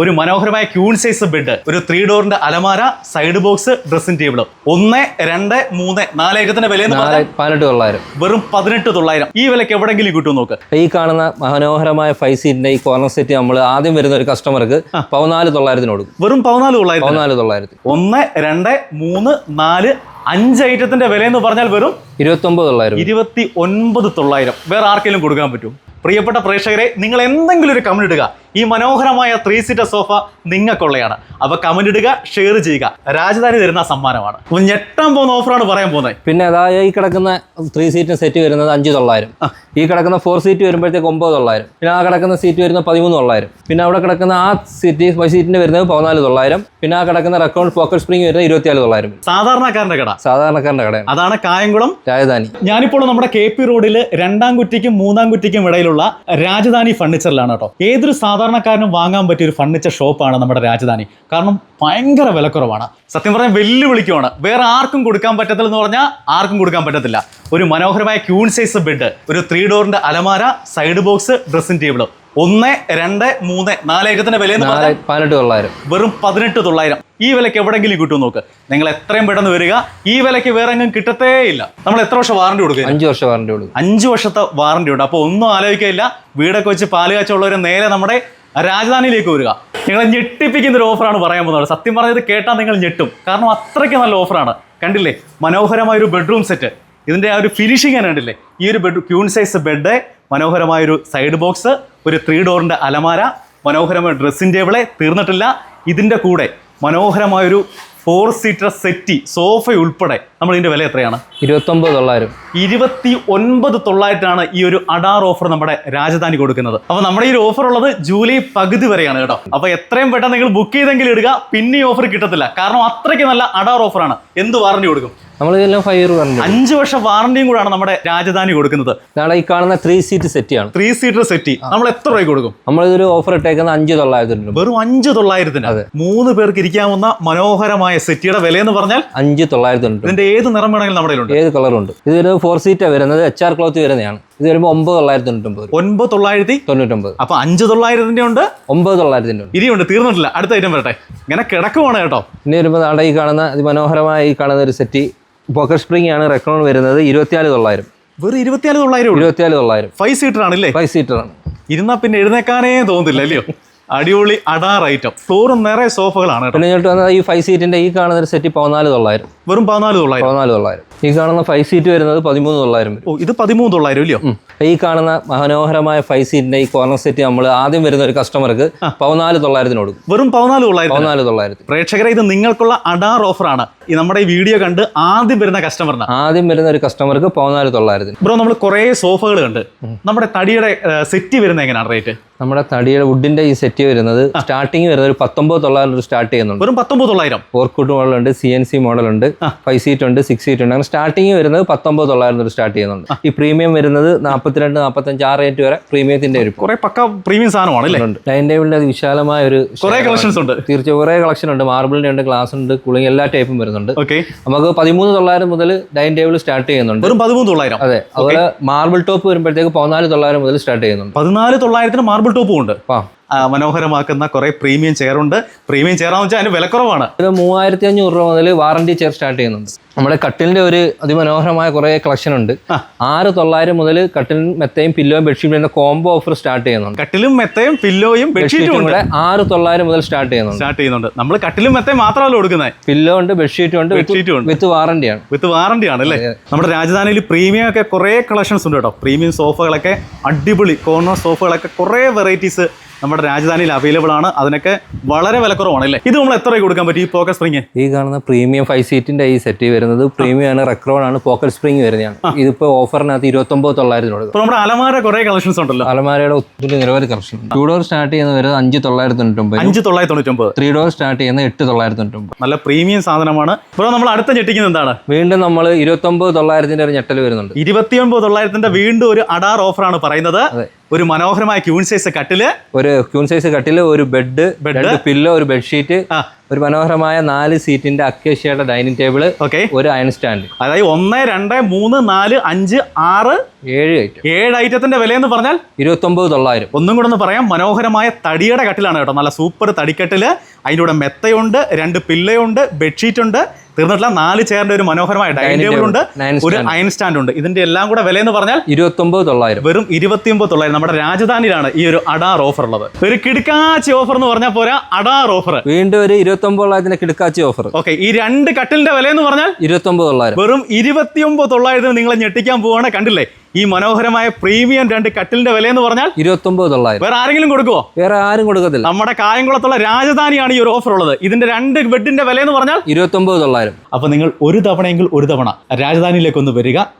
ഒരു മനോഹരമായ queen size bed, ഒരു 3 ഡോറിന്റെ അലമാര, സൈഡ് ബോക്സ്, ഡ്രസ്സിംഗ് ടേബിൾ. 1, 2, 3, 4 ഐറ്റത്തിന്റെ വില 18,900. വെറും 18,900. ഈ വിലക്ക് എവിടെങ്കിലും കിട്ടും നോക്ക്. ഈ കാണുന്ന മനോഹരമായ 5 സീറ്റിന്റെ ഈ കോർണർ സെറ്റ് നമ്മൾ ആദ്യം വരുന്ന ഒരു കസ്റ്റമർക്ക് 14,900 കൊടുക്കും. വെറും 14,900. 14,900. 1, 2, 3, 4, 5 ഐറ്റത്തിന്റെ വില എന്ന് പറഞ്ഞാൽ വെറും 29,900. 29,900. വേറെ ആർക്കെങ്കിലും കൊടുക്കാൻ പറ്റും? പ്രിയപ്പെട്ട പ്രേക്ഷകരെ, നിങ്ങൾ എന്തെങ്കിലും ഒരു കമന്റ് ഇടുക. ഈ മനോഹരമായ 3 സീറ്റർ സോഫ നിങ്ങൾക്കുള്ളതാണ്. അപ്പൊ കമന്റ് ഇടുക, ഷെയർ ചെയ്യുക. രാജധാനി തരുന്ന സമ്മാനമാണ്. അപ്പൊ ഞെട്ടാൻ പോകുന്ന ഓഫറാണ് പറയാൻ പോകുന്നത്. പിന്നെ അതായത് ഈ കിടക്കുന്ന 3 സീറ്റ് സെറ്റ് വരുന്നത് 5,900. ഈ കിടക്കുന്ന 4 സീറ്റ് വരുമ്പോഴത്തേക്ക് 9,900. പിന്നെ ആ കിടക്കുന്ന സീറ്റ് വരുന്നത് 13,900. പിന്നെ അവിടെ കിടക്കുന്ന ആ സീറ്റ് 5 സീറ്റിന് വരുന്നത് 14,900. പിന്നെ ആ കിടക്കുന്ന റെക്കൗണ്ട് പോക്കറ്റ് സ്പ്രിംഗ് വരുന്നത് 24,900. സാധാരണക്കാരന്റെ കട, സാധാരണക്കാരന്റെ കടയാണ്. അതാണ് കായംകുളം രാജധാനി. ഞാനിപ്പോൾ നമ്മുടെ KP റോഡിൽ 2-ാം കുറ്റിക്കും 3-ാം കുറ്റിക്കും ഇടയിലുള്ള രാജധാനി ഫർണിച്ചറിലാണ് കേട്ടോ. ഏതൊരു സാധാരണക്കാരനും വാങ്ങാൻ പറ്റിയ ഒരു ഫർണിച്ചർ ഷോപ്പാണ് നമ്മുടെ രാജധാനി. കാരണം ഭയങ്കര വിലക്കുറവാണ്. സത്യം പറഞ്ഞാൽ വെല്ലുവിളിക്കുവാണ്. വേറെ ആർക്കും കൊടുക്കാൻ പറ്റത്തില്ല എന്ന് പറഞ്ഞാൽ ആർക്കും കൊടുക്കാൻ പറ്റത്തില്ല. ഒരു മനോഹരമായ ക്യൂൺ സൈസ് ബെഡ്, ഒരു 3 ഡോറിന്റെ അലമാര, സൈഡ് ബോക്സ്, ഡ്രസ്സിംഗ് ടേബിൾ. 1, 2, 3, 4 ഐറ്റത്തിന്റെ വില 18,900. വെറും 18,900. ഈ വിലക്ക് എവിടെങ്കിലും കിട്ടും നോക്ക്. നിങ്ങൾ എത്രയും പെട്ടെന്ന് വരിക. ഈ വിലക്ക് വേറെ എങ്ങും കിട്ടത്തേ ഇല്ല. നമ്മൾ എത്ര വർഷം വാറണ്ടി കൊടുക്കുക? 5 വർഷം വാറണ്ടി കൊടുക്കും. 5 വർഷത്തെ വാറണ്ടി ഉണ്ട്. അപ്പോൾ ഒന്നും ആലോചിക്കില്ല. വീടൊക്കെ വെച്ച് പാല് കാച്ചുള്ളവർ നേരെ നമ്മുടെ രാജധാനിയിലേക്ക് വരിക. നിങ്ങളെ ഞെട്ടിപ്പിക്കുന്ന ഒരു ഓഫറാണ് പറയാൻ പോകുന്നത്. സത്യം പറഞ്ഞത് കേട്ടാൽ നിങ്ങൾ ഞെട്ടും. കാരണം അത്രയ്ക്ക് നല്ല ഓഫറാണ്. കണ്ടില്ലേ, മനോഹരമായ ഒരു ബെഡ്റൂം സെറ്റ്. ഇതിൻ്റെ ആ ഒരു ഫിനിഷിംഗ് കണ്ടില്ലേ. ഈ ഒരു ക്യൂൺ സൈസ് ബെഡ്, മനോഹരമായൊരു സൈഡ് ബോക്സ്, ഒരു 3 ഡോറിൻ്റെ അലമാര, മനോഹരമായ ഡ്രസ്സിംഗ് ടേബിളെ തീർന്നിട്ടില്ല. ഇതിൻ്റെ കൂടെ മനോഹരമായൊരു 4 സീറ്റർ സെറ്റി, സോഫ ഉൾപ്പെടെ. നമ്മൾ ഇതിൻ്റെ വില എത്രയാണ്? 29,900. 29,900 ഈ ഒരു അഡാർ ഓഫർ നമ്മുടെ രാജധാനി കൊടുക്കുന്നത്. അപ്പോൾ നമ്മുടെ ഈ ഒരു ഓഫർ ഉള്ളത് ജൂലൈ പകുതി വരെയാണ് കേട്ടോ. അപ്പോൾ എത്രയും പെട്ടെന്ന് നിങ്ങൾ ബുക്ക് ചെയ്തെങ്കിലും ഇടുക. പിന്നെ ഈ ഓഫർ കിട്ടത്തില്ല. കാരണം അത്രയ്ക്ക് നല്ല അഡാർ ഓഫറാണ്. എന്ത് വാറണ്ടി കൊടുക്കും? നമ്മൾ ഇതെല്ലാം 5 ഇയർ വാറണ്ടി. 5 വർഷം വാറണ്ടിയും കൂടാണ് നമ്മുടെ രാജധാനി കൊടുക്കുന്നത്. നാളെ ഈ കാണുന്ന 3 സീറ്റ് സെറ്റിയാണ്. 3 സീറ്റർ സെറ്റി നമ്മൾ എത്ര രൂപ കൊടുക്കും? നമ്മളിതൊരു ഓഫർ ഇട്ടേക്കുന്ന 5,900. വെറും 5,900. 3 പേർക്ക് ഇരിക്കാവുന്ന മനോഹരമായ സെറ്റിയുടെ വില എന്ന് പറഞ്ഞാൽ 5,900. ഇതിന്റെ ഏത് നിറം വേണമെങ്കിലും നമ്മുടെ ഉണ്ട്. ഏത് കളറുണ്ട്. ഇതൊരു 4 സീറ്റാണ് വരുന്നത്. HR ക്ലോത്ത് വരുന്നതാണ്. ഇത് വരുമ്പോൾ 9,999. 9,999. അപ്പൊ 5,900 ഉണ്ട്, 9,900 ഉണ്ട്. ഇനിയുണ്ട്, തീർന്നിട്ടില്ല. അടുത്ത ഐറ്റം വരട്ടെ. ഇങ്ങനെ കിടക്കുവാണ് കേട്ടോ. ഇനി വരുമ്പോൾ നാളെ ഈ കാണുന്ന മനോഹരമായ ഈ കാണുന്ന ഒരു സെറ്റി പോക്കറ്റ് സ്പ്രിംഗ് ആണ്. റെക്കോർഡ് വരുന്നത് 24,900. വെറും 24,900. 24,900. 5 സീറ്റർ ആണല്ലേ? 5 സീറ്റർ ആണ്. ഇരുന്നാ പിന്നെ എഴുന്നേക്കാനേ തോന്നുന്നില്ല അല്ലയോ? അടിപൊളി അഡാർ ഐറ്റം. ഫ്ലോറും നിറയെ സോഫകളാണ്. പിന്നെ ഇങ്ങോട്ട് വന്നത് ഈ 5 സീറ്റിന്റെ ഈ കാണുന്ന ഒരു സെറ്റ് 14,900. വെറും 14,900. ഈ കാണുന്ന 5 സീറ്റ് വരുന്നത് 13,900. ഓ, ഇത് 13,900 ഇല്ലയോ? ഈ കാണുന്ന മനോഹരമായ 5 സീറ്റിന്റെ ഈ കോർണർ സെറ്റ് നമ്മൾ ആദ്യം വരുന്ന ഒരു കസ്റ്റമർക്ക് 14,900 കൊടുക്കും. വെറും 14,900. 14,900. പ്രേക്ഷകരെ, ഇത് നിങ്ങൾക്കുള്ള അഡാർ ഓഫറാണ്. ഈ നമ്മുടെ ഈ വീഡിയോ കണ്ട് ആദ്യം വരുന്ന കസ്റ്റമറിന്, ആദ്യം വരുന്ന ഒരു കസ്റ്റമർക്ക് 14,900. ബ്രോ, നമ്മൾ കുറേ സോഫകൾ കണ്ട്. നമ്മുടെ തടിയുടെ സെറ്റ് വരുന്നത് എങ്ങനെയാണ് റേറ്റ്? നമ്മുടെ തടിയുടെ വുഡിന്റെ ഈ സെറ്റ് വരുന്നത് സ്റ്റാർട്ടിങ് വരുന്നത് ഒരു 19,900 സ്റ്റാർട്ട് ചെയ്യുന്നുണ്ട്. വെറും 19,900. ഓർക്കുഡ് മോഡലുണ്ട്, CNC മോഡലുണ്ട്, 5 സീറ്റ് ഉണ്ട്, 6 സീറ്റ് ഉണ്ട്. അങ്ങനെ സ്റ്റാർട്ടിങ് വരുന്നത് 19,900 സ്റ്റാർട്ട് ചെയ്യുന്നുണ്ട്. ഈ പ്രീമിയം വരുന്നത് 42, 45 ആ റേറ്റ് വരെ പ്രീമിയത്തിന്റെ ഒരു കുറെ പക്ക പ്രീമിയം സാധനമാണ്. ഡൈനിങ് ടേബിളിന്റെ വിശാലമായ ഒരു കുറെ കളക്ഷൻസ് ഉണ്ട്. തീർച്ചയായും കുറെ കളക്ഷൻ ഉണ്ട്. മാർബിളിന്റെ ഉണ്ട്, ഗ്ലാസ് ഉണ്ട്, കൂളിംഗ് എല്ലാ ടൈപ്പും വരുന്നുണ്ട്. ഓക്കെ, നമുക്ക് 13,900 മുതൽ ഡൈനിങ് ടേബിൾ സ്റ്റാർട്ട് ചെയ്യുന്നുണ്ട്. വെറും 13,900. അതെ. അതുപോലെ മാർബിൾ ടോപ്പ് വരുമ്പോഴത്തേക്ക് 14,900 മുതൽ സ്റ്റാർട്ട് ചെയ്യുന്നുണ്ട്. 14,900 മാർബിൾ ടോപ്പും ഉണ്ട്. മനോഹരമാക്കുന്ന കുറെ പ്രീമിയം ചെയർ ഉണ്ട്. പ്രീമിയം ചെയർ ആണെന്ന് വെച്ചാൽ അതിന് വിലക്കുറവാണ്. ഇത് 3,500 രൂപ മുതൽ വാറണ്ടി ചെയർ സ്റ്റാർട്ട് ചെയ്യുന്നുണ്ട്. നമ്മുടെ കട്ടിലിന്റെ ഒരു അതിമനോഹരമായ കുറെ കളക്ഷൻ ഉണ്ട്. 6,900 മുതൽ കട്ടിലും മെത്തയും പില്ലോയും ബെഡ്ഷീറ്റും എന്ന കോംബോ ഓഫർ സ്റ്റാർട്ട് ചെയ്യുന്നുണ്ട്. കട്ടിലും മെത്തയും പില്ലോയും ബെഡ്ഷീറ്റും കൂടെ 6,900 മുതൽ സ്റ്റാർട്ട് ചെയ്യുന്നുണ്ട്. നമ്മൾ കട്ടിലും മെത്തയും മാത്രമല്ല കൊടുക്കുന്നത്. പില്ലോ ഉണ്ട്, ബെഡ്ഷീറ്റും ഉണ്ട്, വിത്ത് വാറണ്ടിയാണ്. വിത്ത് വാറണ്ടിയാണ് അല്ലേ? നമ്മുടെ രാജധാനിയിൽ പ്രീമിയം ഒക്കെ കുറെ കളക്ഷൻസ് ഉണ്ട് കേട്ടോ. പ്രീമിയം സോഫകളൊക്കെ, അടിപൊളി കോർണർ സോഫകളൊക്കെ കുറെ വെറൈറ്റീസ് നമ്മുടെ രാജധാനിയിൽ അവൈലബിൾ ആണ്. അതിനൊക്കെ വളരെ വിലക്കുറവാണ് അല്ലേ? ഇത് നമ്മൾ എത്ര കൊടുക്കാൻ പറ്റും ഈ പോക്കറ്റ് സ്പ്രിംഗ്? ഈ കാണുന്ന പ്രീമിയം 5 സീറ്റിന്റെ ഈ സെറ്റ് വരുന്നത് പ്രീമിയം ആണ്, റെക്രോൺ ആണ്, പോക്കറ്റ് സ്പ്രിംഗ് വരുന്നതാണ്. ഇതിപ്പോ ഓഫറിനകത്ത് 29,900 കൊടുക്കും. നമ്മുടെ അലമാര കുറെ കളക്ഷൻസ് ഉണ്ടല്ലോ. അലമാരയുടെ ഒത്തിരി നിരവധി കളക്ഷൻ. 2 ഡോർ സ്റ്റാർട്ട് ചെയ്യുന്നത് വരുന്നത് 5,999. 5,999. 3 ഡോർ സ്റ്റാർട്ട് ചെയ്യുന്നത് 8,999. നല്ല പ്രീമിയം സാധനമാണ്. ഇപ്പോൾ നമ്മൾ അടുത്ത ഞെട്ടിക്കുന്നത് എന്താണ്? വീണ്ടും നമ്മൾ 29,900 ഒരു ഞെട്ടൽ വരുന്നുണ്ട്. 29,900 വീണ്ടും ഒരു അഡാർ ഓഫറാണ് പറയുന്നത്. ഒരു മനോഹരമായ ക്യൂൺ സൈസ് കട്ടില്, ഒരു ക്യൂൺ സൈസ് കട്ടില്, ഒരു ബെഡ്, 2 പില്ലോ, ഒരു ബെഡ്ഷീറ്റ്, ഒരു മനോഹരമായ 4 സീറ്റിന്റെ അക്കേഷ്യയുടെ ഡൈനിങ് ടേബിള്, ഓക്കെ, ഒരു അയൺ സ്റ്റാൻഡ്. അതായത് 1, 2, 3, 4, 5, 6, 7 ഐറ്റം. 7 ഐറ്റത്തിന്റെ വിലയെന്ന് പറഞ്ഞാൽ 29,900. ഒന്നും കൂടെ ഒന്ന് പറയാം, മനോഹരമായ തടിയുടെ കട്ടിലാണ് കേട്ടോ. നല്ല സൂപ്പർ തടിക്കട്ടില്, അതിൻ്റെ കൂടെ മെത്തയുണ്ട്, 2 പില്ലയുണ്ട്, ബെഡ്ഷീറ്റ് ഉണ്ട്, തീർന്നിട്ടില്ല 4 ചെയറിന്റെ ഒരു മനോഹരമായ ഡൈനിങ് ടേബിൾ ഉണ്ട്, ഒരു അയൺ സ്റ്റാൻഡ് ഉണ്ട്. ഇതിന്റെ എല്ലാം കൂടെ വില എന്ന് പറഞ്ഞാൽ 29,900. വെറും 29,900. നമ്മുടെ രാജധാനിയിലാണ് ഈ ഒരു അഡാർ ഓഫർ ഉള്ളത്. ഒരു കിടുക്കാച്ചി ഓഫർ എന്ന് പറഞ്ഞാൽ പോരാ, അഡാർ ഓഫർ. വീണ്ടും ഒരു 29,900 കിടക്കാച്ചി ഓഫർ. ഓക്കെ, ഈ 2 കട്ടിലിന്റെ വില എന്ന് പറഞ്ഞാൽ 29,900. വെറും 29,900 നിങ്ങളെ ഞെട്ടിക്കാൻ പോവാണ്. കണ്ടില്ലേ ഈ മനോഹരമായ പ്രീമിയം 2 കട്ടിലിന്റെ വില എന്ന് പറഞ്ഞാൽ 29,900. വേറെ ആരെങ്കിലും കൊടുക്കുവോ? വേറെ ആരും കൊടുക്കത്തില്ല. നമ്മുടെ കായംകുളത്തുള്ള രാജധാനിയാണ് ഈ ഒരു ഓഫർ ഉള്ളത്. ഇതിന്റെ 2 ബെഡിന്റെ വില എന്ന് പറഞ്ഞാൽ 29,900. അപ്പൊ നിങ്ങൾ ഒരു തവണയെങ്കിൽ ഒരു തവണ രാജധാനിയിലേക്ക് ഒന്ന് വരിക.